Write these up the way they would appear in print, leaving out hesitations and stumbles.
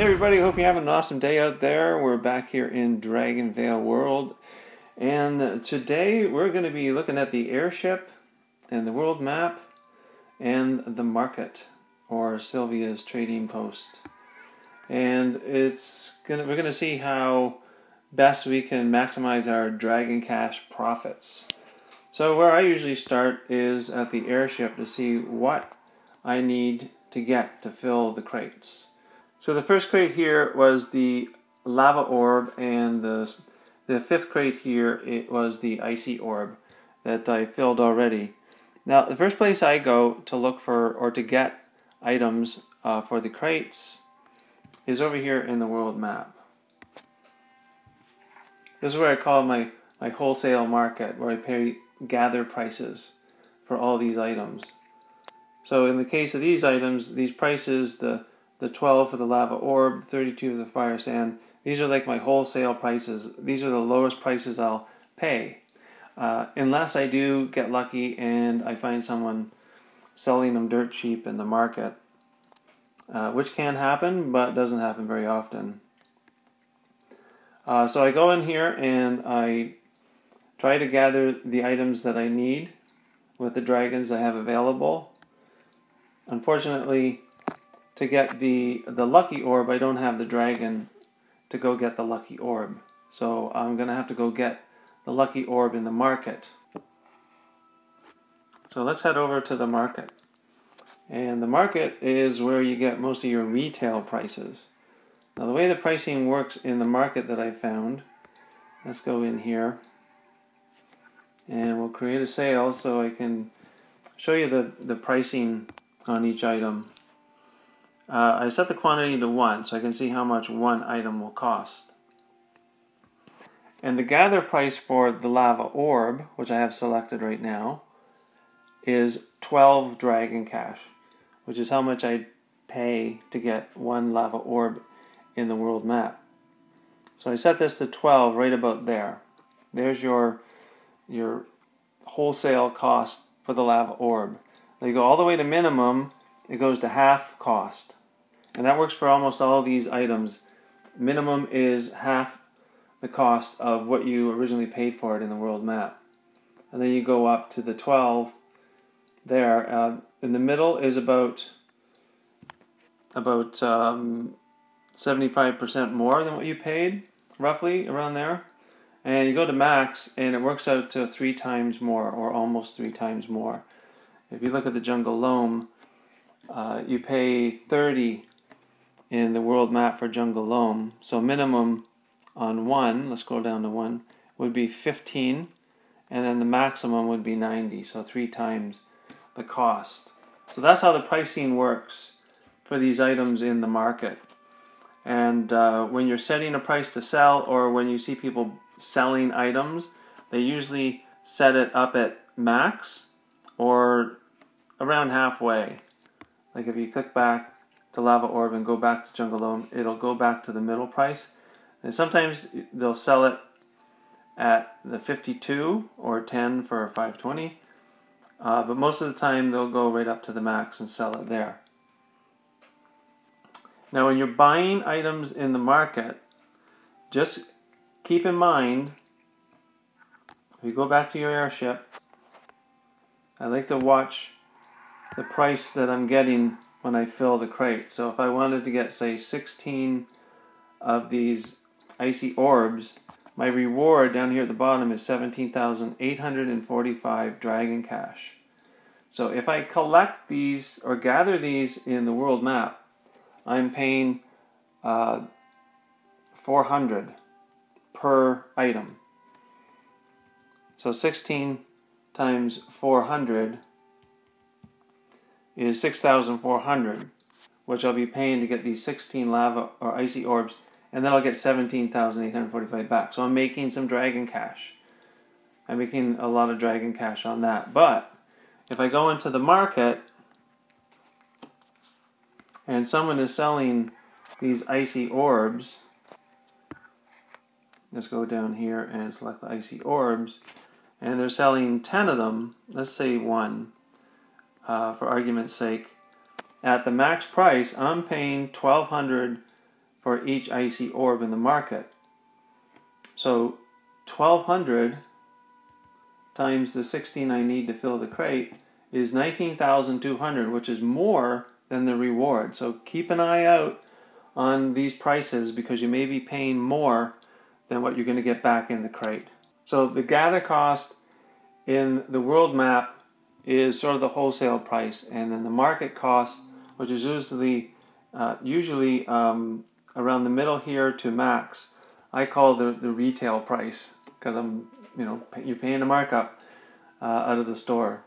Hey everybody, hope you're having an awesome day out there. We're back here in Dragonvale World, and today we're going to be looking at the airship and the world map and the market, or Sylvia's trading post. And we're going to see how best we can maximize our Dragon Cash profits. So where I usually start is at the airship to see what I need to get to fill the crates. So the first crate here was the lava orb, and the fifth crate here, it was the icy orb that I filled already. Now the first place I go to look for or to get items for the crates is over here in the world map. This is where I call my wholesale market, where I gather prices for all these items. So in the case of these items, these prices, the 12 for the lava orb, 32 for the fire sand, these are like my wholesale prices. These are the lowest prices I'll pay. Unless I do get lucky and I find someone selling them dirt cheap in the market, which can happen, but doesn't happen very often. So I go in here and I try to gather the items that I need with the dragons I have available. Unfortunately, to get the lucky orb, I don't have the dragon to go get the lucky orb. So I'm going to have to go get the lucky orb in the market. So let's head over to the market. And the market is where you get most of your retail prices. Now the way the pricing works in the market that I found, let's go in here. And we'll create a sale so I can show you the pricing on each item. I set the quantity to 1 so I can see how much one item will cost. And the gather price for the lava orb, which I have selected right now, is 12 Dragon Cash, which is how much I pay to get one lava orb in the world map. So I set this to 12 right about there. There's your wholesale cost for the lava orb. Now you go all the way to minimum, it goes to half cost. And that works for almost all these items. Minimum is half the cost of what you originally paid for it in the world map. And then you go up to the 12 there. In the middle is about 75% more than what you paid, roughly around there. And you go to max and it works out to 3 times more, or almost 3 times more. If you look at the jungle loam, you pay 30 in the world map for jungle loam. So minimum on 1, let's scroll down to 1, would be 15, and then the maximum would be 90, so 3 times the cost. So that's how the pricing works for these items in the market. And when you're setting a price to sell, or when you see people selling items, they usually set it up at max or around halfway. Like if you click back to lava orb and go back to jungle loam, it'll go back to the middle price. And sometimes they'll sell it at the 52 or 10 for 520, but most of the time they'll go right up to the max and sell it there. Now when you're buying items in the market, just keep in mind, if you go back to your airship, I like to watch the price that I'm getting when I fill the crate. So if I wanted to get, say, 16 of these icy orbs, my reward down here at the bottom is 17,845 Dragon Cash. So if I collect these or gather these in the world map, I'm paying 400 per item. So 16 times 400 is 6,400, which I'll be paying to get these 16 lava or icy orbs, and then I'll get 17,845 back. So I'm making some Dragon Cash. I'm making a lot of Dragon Cash on that. But if I go into the market and someone is selling these icy orbs, let's go down here and select the icy orbs, and they're selling 10 of them, let's say 1, for argument's sake, at the max price, I'm paying 1,200 for each icy orb in the market. So 1,200 times the 16 I need to fill the crate is 19,200, which is more than the reward. So keep an eye out on these prices because you may be paying more than what you're going to get back in the crate. So the gather cost in the world map is sort of the wholesale price, and then the market cost, which is usually around the middle here to max, I call the retail price because you're paying a markup out of the store.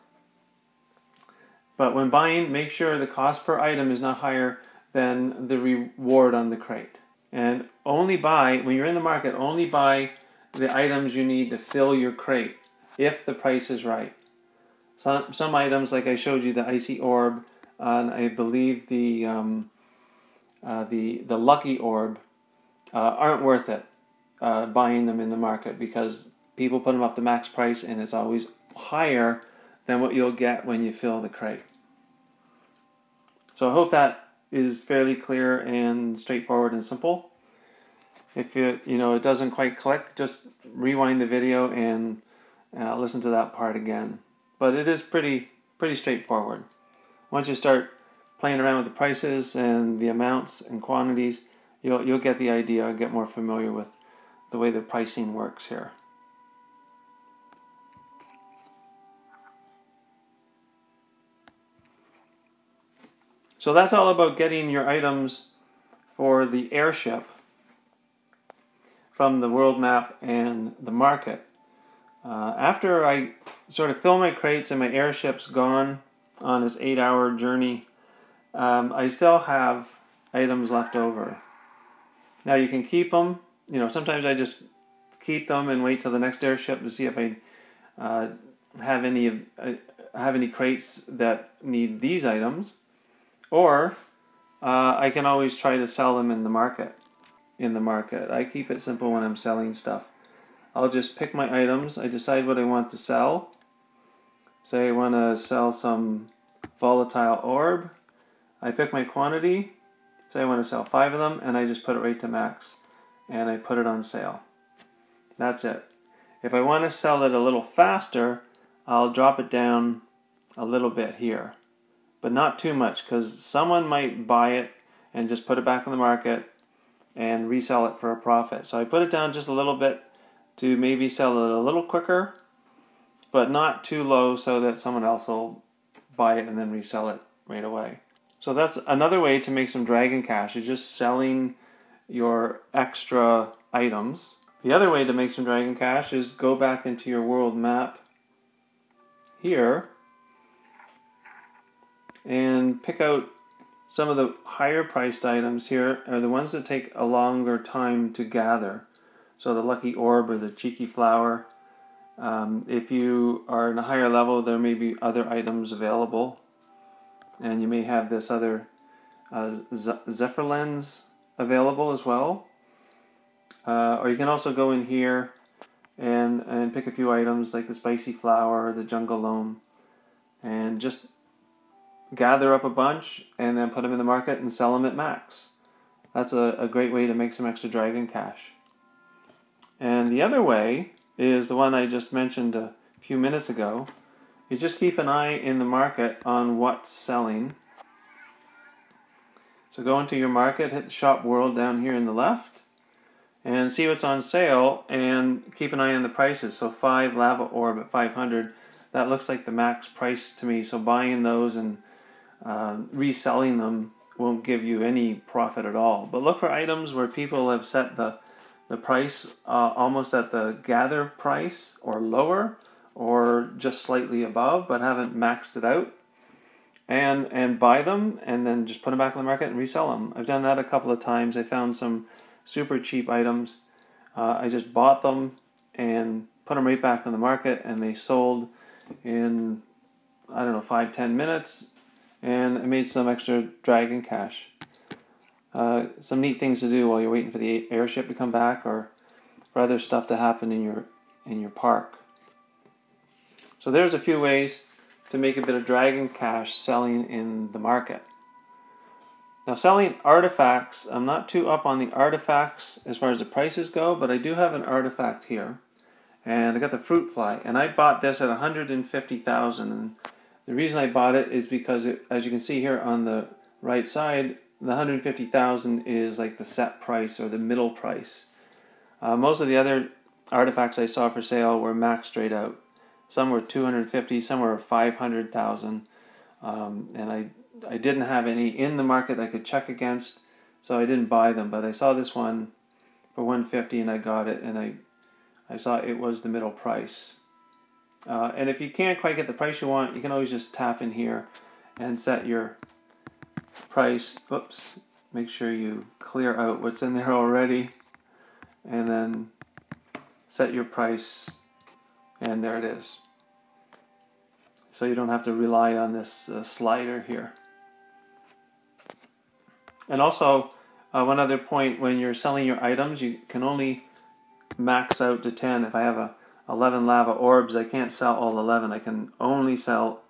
But when buying, make sure the cost per item is not higher than the reward on the crate. And only buy, when you're in the market, only buy the items you need to fill your crate if the price is right. Some items, like I showed you, the icy orb, and I believe the lucky orb, aren't worth it buying them in the market because people put them up to max price and it's always higher than what you'll get when you fill the crate. So I hope that is fairly clear and straightforward and simple. If it doesn't quite click, just rewind the video and listen to that part again. But it is pretty straightforward. Once you start playing around with the prices and the amounts and quantities, you'll get the idea, get more familiar with the way the pricing works here. So that's all about getting your items for the airship from the world map and the market. After I sort of fill my crates and my airship's gone on its 8-hour journey, I still have items left over. Now you can keep them. Sometimes I just keep them and wait till the next airship to see if I have any crates that need these items. Or I can always try to sell them in the market. I keep it simple when I'm selling stuff. I'll just pick my items. I decide what I want to sell. Say I want to sell some volatile orb. I pick my quantity. Say I want to sell 5 of them, and I just put it right to max. And I put it on sale. That's it. If I want to sell it a little faster, I'll drop it down a little bit here. But not too much, because someone might buy it and just put it back in the market and resell it for a profit. So I put it down just a little bit to maybe sell it a little quicker, but not too low so that someone else will buy it and then resell it right away. So that's another way to make some dragon cash, is just selling your extra items. The other way to make some dragon cash is go back into your world map here and pick out some of the higher priced items. Here are the ones that take a longer time to gather. So the lucky orb or the cheeky flower. If you are in a higher level, there may be other items available. And you may have this other Zephyr lens available as well. Or you can also go in here and pick a few items like the spicy flower or the jungle loam. And just gather up a bunch and then put them in the market and sell them at max. That's a great way to make some extra dragon cash. And the other way is the one I just mentioned a few minutes ago. You just keep an eye in the market on what's selling. So go into your market, hit the shop world down here in the left, and see what's on sale and keep an eye on the prices. So 5 lava orb at 500, that looks like the max price to me. So buying those and reselling them won't give you any profit at all. But look for items where people have set the price almost at the gather price or lower or just slightly above but haven't maxed it out, and buy them and then just put them back in the market and resell them. I've done that a couple of times. I found some super cheap items. I just bought them and put them right back in the market, and they sold in 5-10 minutes, and I made some extra dragon cash. Some neat things to do while you're waiting for the airship to come back or for other stuff to happen in your park. So there's a few ways to make a bit of dragon cash selling in the market. Now selling artifacts, I'm not too up on the artifacts as far as the prices go, but I do have an artifact here. And I got the fruit fly, and I bought this at 150,000. And the reason I bought it is because, as you can see here on the right side, the 150,000 is like the set price or the middle price. Most of the other artifacts I saw for sale were maxed straight out. Some were 250, some were 500,000, and I didn't have any in the market I could check against, so I didn't buy them. But I saw this one for 150, and I got it, and I saw it was the middle price. And if you can't quite get the price you want, you can always just tap in here and set your price. Oops, make sure you clear out what's in there already, and then set your price, and there it is. So you don't have to rely on this slider here. And also, one other point, when you're selling your items, you can only max out to 10. If I have 11 lava orbs, I can't sell all 11. I can only sell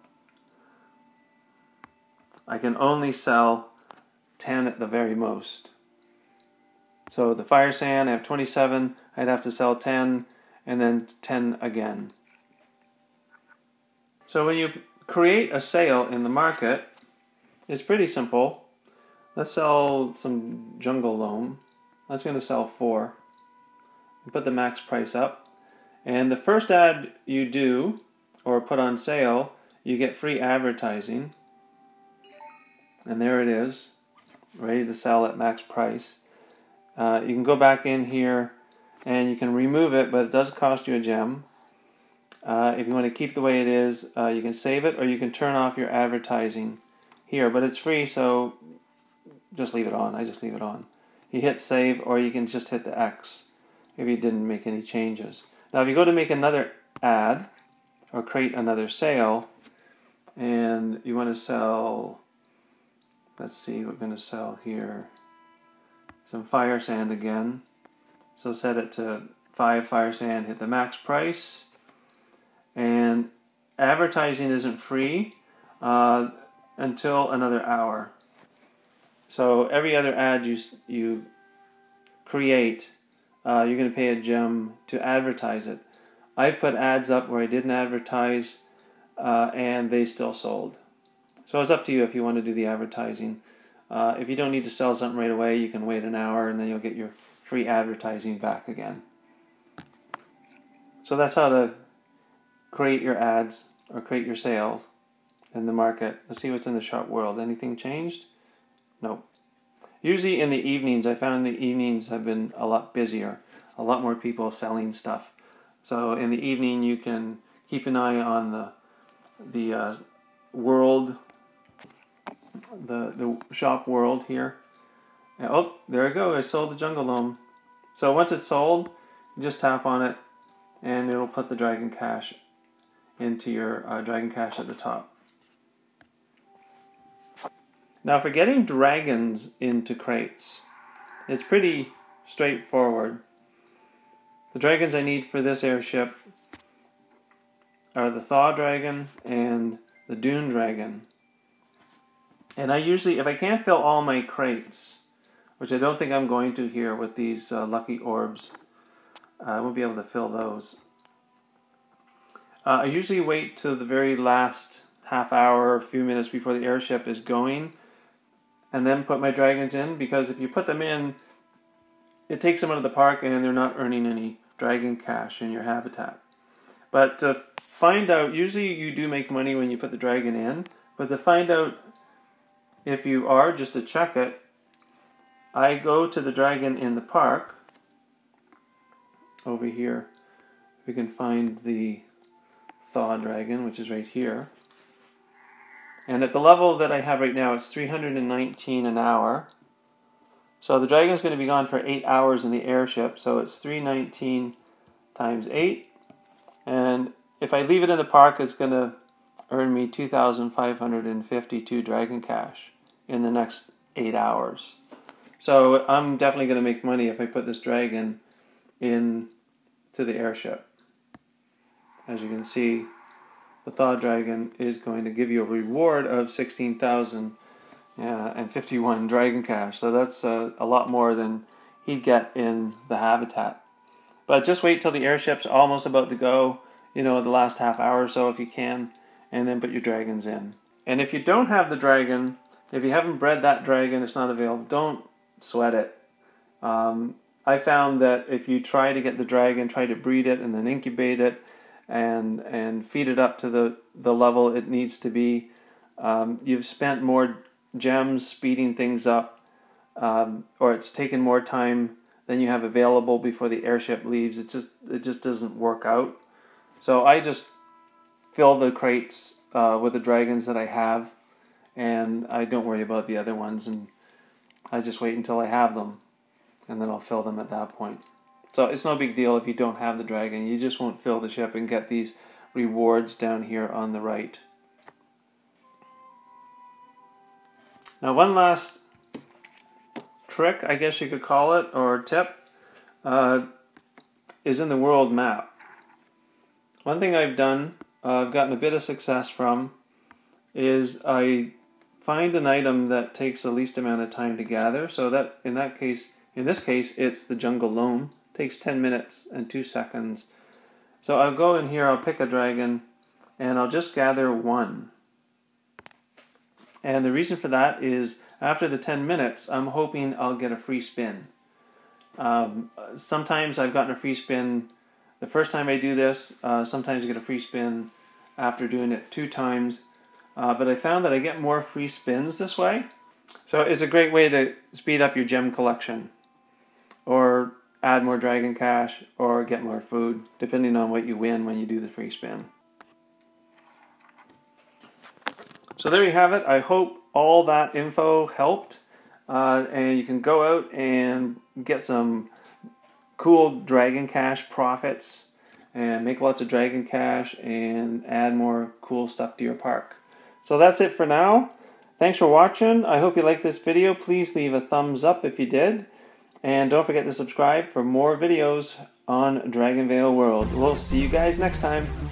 10 at the very most. So the fire sand, I have 27, I'd have to sell 10, and then 10 again. So when you create a sale in the market, it's pretty simple. Let's sell some jungle loam. That's going to sell 4. Put the max price up. And the first ad you do, or put on sale, you get free advertising. And there it is, ready to sell at max price. You can go back in here and you can remove it, but it does cost you a gem. If you want to keep the way it is, you can save it, or you can turn off your advertising here. But it's free, so just leave it on. I just leave it on. You hit save, or you can just hit the X if you didn't make any changes. Now if you go to make another ad or create another sale, and you want to sell, let's see, we're going to sell here some fire sand again. So set it to 5 fire sand, hit the max price. And advertising isn't free until another hour. So every other ad you create, you're going to pay a gem to advertise it. I put ads up where I didn't advertise, and they still sold. So it's up to you if you want to do the advertising. If you don't need to sell something right away, you can wait an hour, and then you'll get your free advertising back again. So that's how to create your ads or create your sales in the market. Let's see what's in the shop world. Anything changed? Nope. Usually in the evenings, I found the evenings have been a lot busier. A lot more people selling stuff. So in the evening you can keep an eye on the world, the shop world here. And, oh, there I go. I sold the jungle loam. So once it's sold, you just tap on it and it'll put the dragon cash into your dragon cash at the top. Now for getting dragons into crates, it's pretty straightforward. The dragons I need for this airship are the Thaw Dragon and the Dune Dragon. And I usually, if I can't fill all my crates, which I don't think I'm going to here with these lucky orbs, I won't be able to fill those. I usually wait till the very last half hour or a few minutes before the airship is going and then put my dragons in, because if you put them in, it takes them out of the park and they're not earning any dragon cash in your habitat. But to find out, usually you do make money when you put the dragon in, but to find out if you are, just to check it, I go to the dragon in the park. Over here, we can find the Thaw Dragon, which is right here. And at the level that I have right now, it's 319 an hour. So the dragon is going to be gone for 8 hours in the airship, so it's 319 times 8. And if I leave it in the park, it's going to earn me 2,552 dragon cash in the next 8 hours. So I'm definitely going to make money if I put this dragon in to the airship. As you can see, the Thaw Dragon is going to give you a reward of 16,000 Yeah, and 51 dragon cash. So that's a lot more than he'd get in the habitat. But just wait till the airship's almost about to go, the last half hour or so if you can, and then put your dragons in. And if you don't have the dragon, if you haven't bred that dragon, it's not available, don't sweat it. I found that if you try to get the dragon, try to breed it and then incubate it and feed it up to the level it needs to be, you've spent more gems speeding things up, or it's taken more time than you have available before the airship leaves. It just doesn't work out. So I just fill the crates with the dragons that I have, and I don't worry about the other ones, and I just wait until I have them, and then I'll fill them at that point. So it's no big deal if you don't have the dragon. You just won't fill the ship and get these rewards down here on the right. Now, one last trick, I guess you could call it, or tip, is in the world map. One thing I've done, I've gotten a bit of success from, is I find an item that takes the least amount of time to gather. So that in this case, it's the jungle loam. It takes 10 minutes and 2 seconds. So I'll go in here, I'll pick a dragon, and I'll just gather one. And the reason for that is after the 10 minutes, I'm hoping I'll get a free spin. Sometimes I've gotten a free spin the first time I do this. Sometimes I get a free spin after doing it 2 times. But I found that I get more free spins this way. So it's a great way to speed up your gem collection, or add more dragon cash, or get more food, depending on what you win when you do the free spin. So there you have it. I hope all that info helped, and you can go out and get some cool dragon cash profits and make lots of dragon cash and add more cool stuff to your park. So that's it for now. Thanks for watching. I hope you liked this video. Please leave a thumbs up if you did, and don't forget to subscribe for more videos on Dragonvale World. We'll see you guys next time.